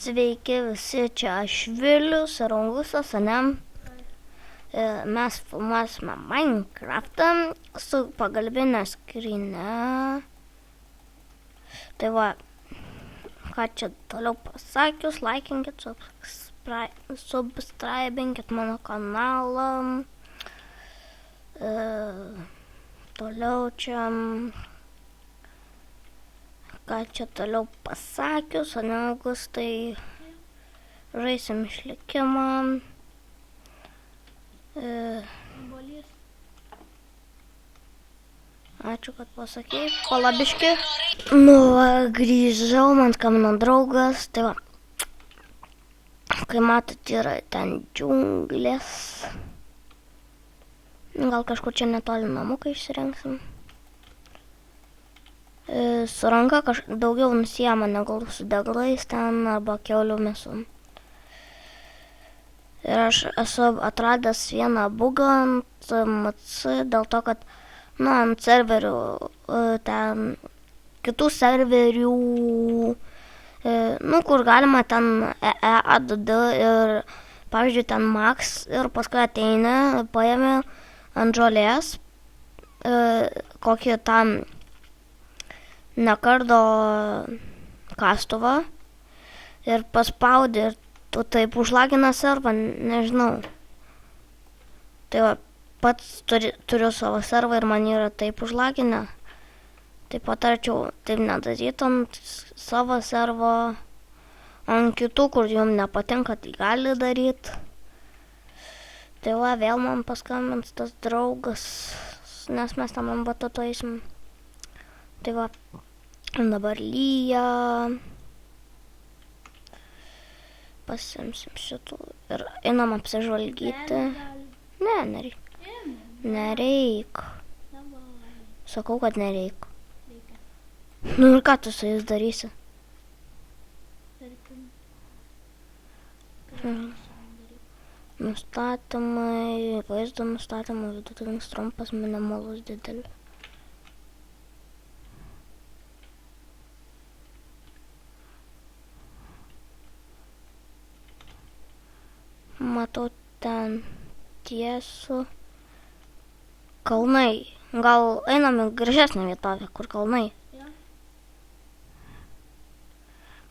Sveiki visi, čia aš Vilius ir Augustas, ane? Mes filmuosime Minecraftą su pagalbinė skrynia. Tai va, ką čia toliau pasakius, laikinkit, subscribinkit mano kanalą. Toliau čia, ką čia toliau pasakius, ane Augustai, žaisim išlikimą. Ačiū, kad pasakei, palabiški. Nu, grįžau, man skambino draugas, tai va, kai matot, yra ten džiunglės. Gal kažkur čia netoli namuką išsirengsim. Su ranka daugiau nusiema negu su deglais ten arba kiaulių mėsų. Ir aš esu atradęs vieną bugą ant MC dėl to, kad, ant serverių, ten kitų serverių, kur galima ten add ir, pavyzdžiui, ten max ir paskui ateini, paėmė ant žolės kokį tam nekardo kastuvą ir paspaudi ir tu taip užlagina servą, nežinau. Tai va, pats turiu savo servą ir man yra taip užlaginę. Tai patarčiau taip nedaryti ant savo servo, ant kitų, kur jums nepatinka, tai gali daryti. Tai va, vėl man paskambins tas draugas, nes mes tam ant batuto eisim. Tai va, dabar lyja. Pasimsim šitų ir einam apsižvalgyti. Ne, nereik. Nereik. Sakau, kad nereik. Nu ir ką tu su jais darysi? Nustatymai, vaizdo nustatymai, vidutinis trumpas, minimalus didelis. Matau ten tiesų kalnai. Gal einam į gražesnę vietovę, kur kalnai.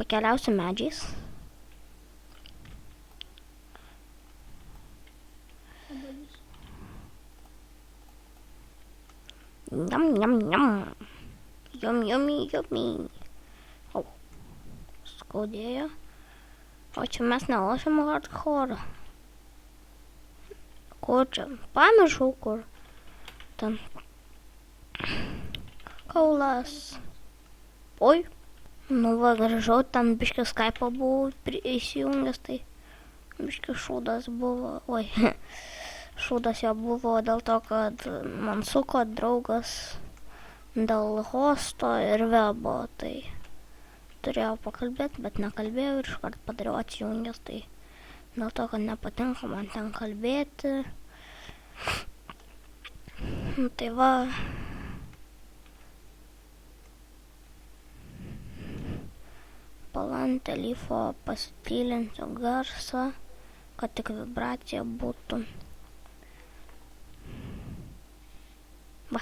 Pakeliausiu medžiais. Jam, jam, jam. Jum, jumi, jumi. O, skaudėjo. O čia mes nelošim hardcore. Kur čia? Pamiršau, kur. Ten. Kaulas. Oi. Nu va, grįžau, ten biškį Skype'ą buvau įsijungęs, tai biškį šūdas buvo. Oi. Šūdas jo buvo dėl to, kad man suko draugas dėl hosto ir webo, tai turėjau pakalbėti, bet nekalbėjau ir iškart padariau atsijungęs, tai dėl to, kad nepatinka man ten kalbėti. Tai va. Palantę lyfo pasitylinsiu garsą, kad tik vibracija būtų. Va.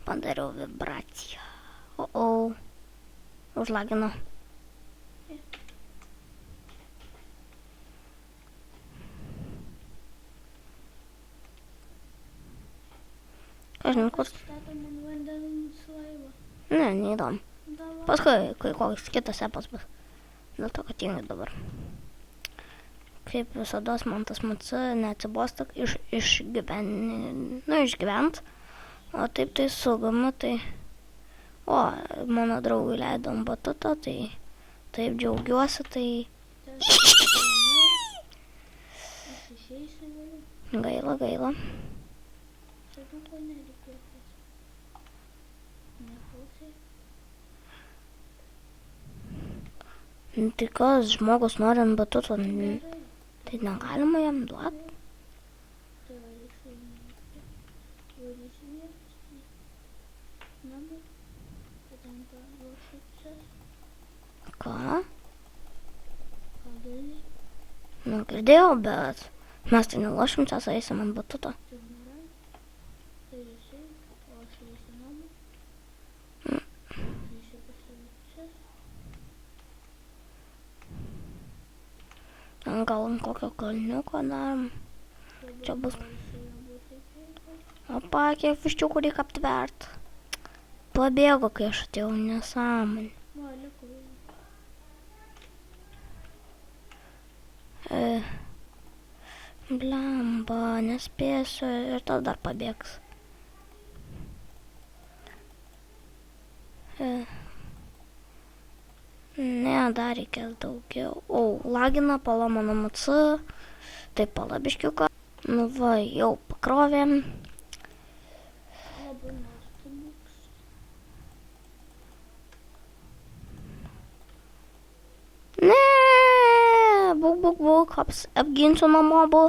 Padariau vibraciją. Užlagino. Kažin, kur... Ne, neįdomu. Paskui, kai koks kitas epas bus. Dėl to, kad tingai dabar. Kaip visados man tas MC neatsibosta išgyvent. O taip tai sugama, tai... O, mano draugui leidom batutą, tai taip džiaugiuosi, tai... Gaila, gaila. Tai kas žmogus nori ant batuto, tai negalima jam duoti. Ką? Nu, girdėjau, bet mes tai nelošim, čia eisim ant batuto. Gal ant kokio kalniuko darom. Čia bus. Opa, kiek viščiukų reikia aptvert. Pabėgo, kai aš atėjau, nesąmonė. Blemba, nespėsiu ir tada dar pabėgs. Ne, dar reikės daugiau. O, lagina, pala mano MC. Tai pala biškiuką. Nu va, jau pakrovėm. Ne, buk, apginsiu nuo mobų.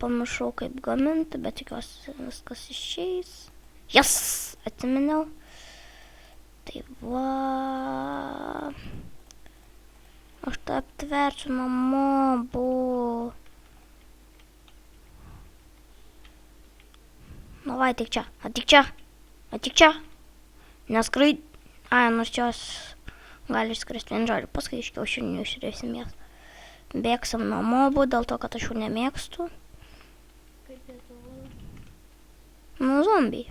Pamiršau kaip gaminti, bet tikiuosi viskas išeis. Jas, atsiminiau. Tai va. Aš tai aptverčiu nuo mobų. Nu va, atik čia. Neskraid. Ai, nors jos gali išskristi vien žodžiu, paskui iš kiaušinių išrėsim jas. Bėgsim nuo mobų, dėl to, kad aš jų nemėgstu. Kaip jie tavo? Nu, zombiai.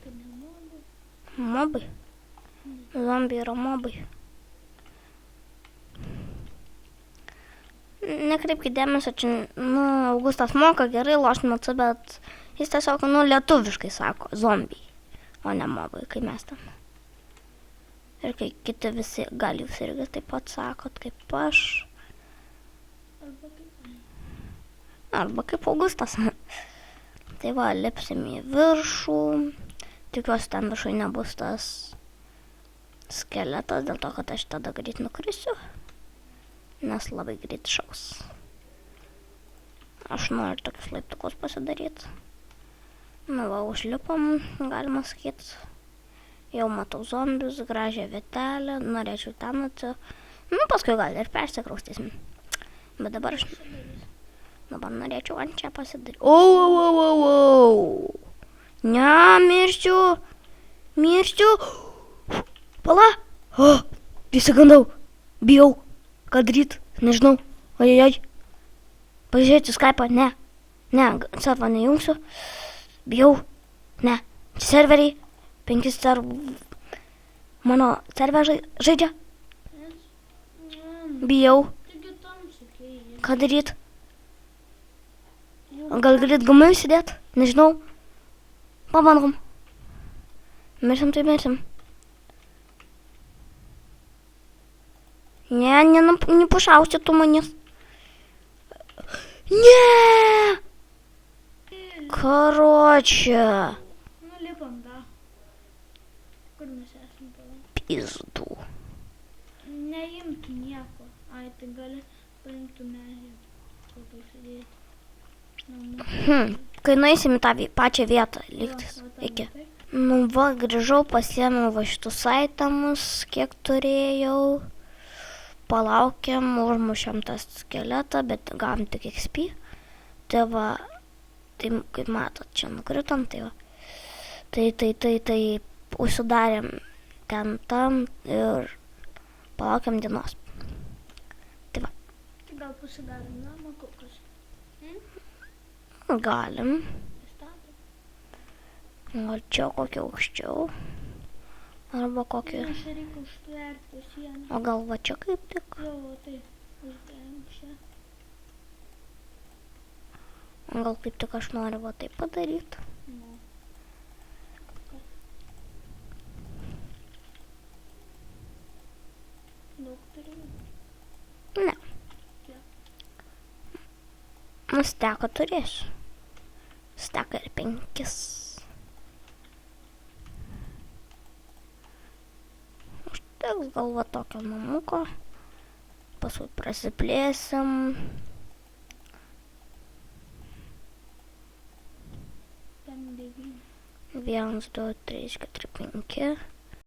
Tai ne mobai. Mobai. Zombiai yra mobai. Nekreipkite dėmesio, čia, Augustas moka gerai lošti MC, bet jis tiesiog, lietuviškai sako, zombiai, o ne mobai, kai mes ten. Ir kai kiti visi, gal jūs irgi taip pat sakot, kaip aš. Arba kaip Augustas. Tai va, lipsim į viršų. Tikiuosi, ten viršui nebus tas skeletas, dėl to, kad aš tada greit nukrisiu. Nes labai greit šaus. Aš noriu tokius laiptukus pasidaryti. Nu va, užlipom, galima sakyti. Jau matau zombius, gražią vietelę, norėčiau ten paskui gal ir persikraustysim. Bet dabar norėčiau ant čia pasidaryti. Ne, mirščiu. Pala. Įsigandau. Bijau. Ką daryt? Nežinau. Ojojoj. Pažiūrėti Skype'ą. Ne, servą nejungsiu. Bijau. Ne. Serveriai. 5 mano server žaidžia. Bijau. Ką daryt? Gal galit gamai įsidėt? Nežinau. Pabandom. Mirsim, tai mirsim. Ne, nepušausi tu manęs. Ne! Короче. Lipam, da. Kur mes esam tavo? Pizdu. Neimtų nieko. Ai, tai gali paimtų medį. Kokį sudėti. Kai nueisim į tą pačią vietą, lygtis. Iki. Nu va, grįžau, pasiėmiau va šitus aitemus, kiek turėjau. Palaukiam, užmušėm tą skeletą, bet gavom tik XP. Tai va, tai kaip matot, čia nukritom, tai va. Tai užsidarėm ten tam ir palaukiam dienos. Tai va. Gal pasidarėm namą kokius? Galim. Gal čia kokį aukščiau. Arba kokį. Nes reikia užtverti sieną. O gal va čia kaip tik. Jo, taip. Užtverėm čia. Gal kaip tik aš noriu va taip padaryti. Nu. Daug turėjau. Ne. Nu, steką turėsiu. Steką ir 5. Užteks gal va tokio namuko. Paskui prasiplėsim. Ten 9. 1, 2, 3, 4, 5.